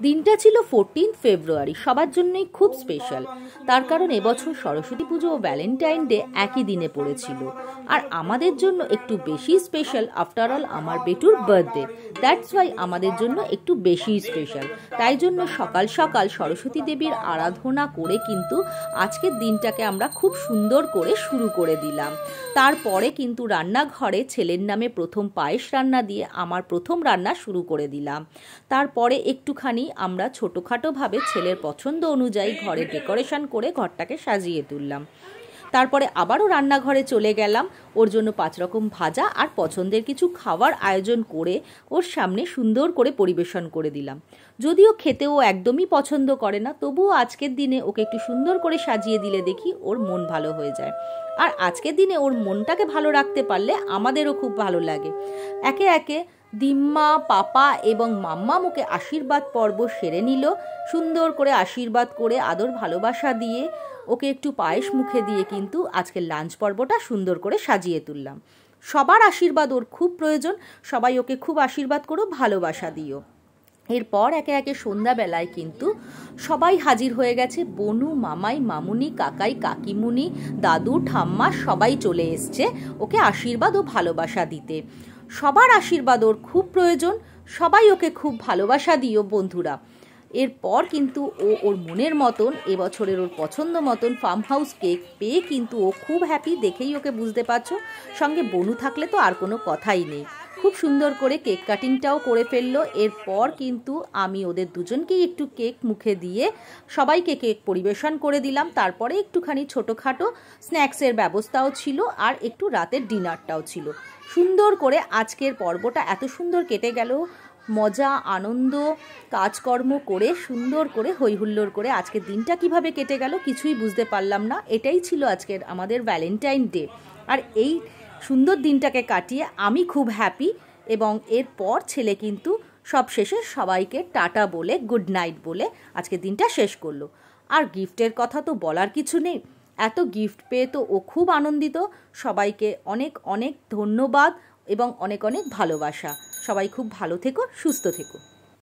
দিনটা ছিল 14 ফেব্রুয়ারি, সবার জন্যই খুব স্পেশাল। তার কারণ এবছর সরস্বতী পুজো ও ভ্যালেন্টাইন ডে একই দিনে পড়েছিল। আর আমাদের জন্য একটু বেশি স্পেশাল, আফটার অল আমার বেটুর বার্থডে। দ্যাটস ওয়াই আমাদের জন্য একটু বেশি স্পেশাল। তাই জন্য সকাল সকাল সরস্বতী দেবীর আরাধনা করে কিন্তু আজকের দিনটাকে আমরা খুব সুন্দর করে শুরু করে দিলাম। তারপরে কিন্তু রান্নাঘরে ছেলের নামে প্রথম পায়েস রান্না দিয়ে আমার প্রথম রান্না শুরু করে দিলাম। তারপরে একটুখানি আমরা ছোটোখাটোভাবে ছেলের পছন্দ অনুযায়ী ঘরে ডেকোরেশন করে ঘরটাকে সাজিয়ে তুললাম। তারপরে আবারও রান্নাঘরে চলে গেলাম, ওর জন্য 5 রকম ভাজা আর পছন্দের কিছু খাবার আয়োজন করে ওর সামনে সুন্দর করে পরিবেশন করে দিলাম। যদিও খেতে ও একদমই পছন্দ করে না, তবুও আজকের দিনে ওকে একটু সুন্দর করে সাজিয়ে দিলে দেখি ওর মন ভালো হয়ে যায়। আর আজকের দিনে ওর মনটাকে ভালো রাখতে পারলে আমাদেরও খুব ভালো লাগে। একে একে দিম্মা, পাপা এবং মাম্মা মুখে আশীর্বাদ পর্ব সেরে নিল। সুন্দর করে আশীর্বাদ করে আদর ভালোবাসা দিয়ে ওকে একটু পায়েস মুখে দিয়ে কিন্তু আজকের লাঞ্চ পর্বটা সুন্দর করে সাজিয়ে তুললাম। সবার আশীর্বাদ ওর খুব প্রয়োজন, সবাই ওকে খুব আশীর্বাদ করো, ভালোবাসা দিও। এরপর একে একে সন্ধ্যাবেলায় কিন্তু সবাই হাজির হয়ে গেছে। বনু, মামাই, মামুনি, কাকাই, কাকিমুনি, দাদু, ঠাম্মা সবাই চলে এসছে ওকে আশীর্বাদ ও ভালোবাসা দিতে। সবার আশীর্বাদ ওর খুব প্রয়োজন, সবাই ওকে খুব ভালোবাসা দিও বন্ধুরা। এরপর কিন্তু ওর মনের মতন এবছরের ওর পছন্দ মতন ফার্ম হাউস কেক পেয়ে কিন্তু ও খুব হ্যাপি, দেখেই ওকে বুঝতে পারছো। সঙ্গে বনু থাকলে তো আর কোনো কথাই নেই। খুব সুন্দর করে কেক কাটিংটাও করে ফেললো। এরপর কিন্তু আমি ওদের দুজনকেই একটু কেক মুখে দিয়ে সবাইকে কেক পরিবেশন করে দিলাম। তারপরে একটুখানি ছোটোখাটো স্ন্যাক্সের ব্যবস্থাও ছিল আর একটু রাতের ডিনারটাও ছিল। সুন্দর করে আজকের পর্বটা এত সুন্দর কেটে গেল। মজা, আনন্দ, কাজকর্ম করে সুন্দর করে হইহুল্লোড় করে আজকের দিনটা কিভাবে কেটে গেল কিছুই বুঝতে পারলাম না। এটাই ছিল আজকের আমাদের ভ্যালেন্টাইন ডে। আর এই সুন্দর দিনটাকে কাটিয়ে আমি খুব হ্যাপি। এবং এরপর ছেলে কিন্তু সব শেষে সবাইকে টাটা বলে, গুড নাইট বলে আজকের দিনটা শেষ করলো। আর গিফটের কথা তো বলার কিছু নেই, এত গিফট পেয়ে তো ও খুব আনন্দিত। সবাইকে অনেক অনেক ধন্যবাদ এবং অনেক অনেক ভালোবাসা। সবাই খুব ভালো থেকো, সুস্থ থেকো।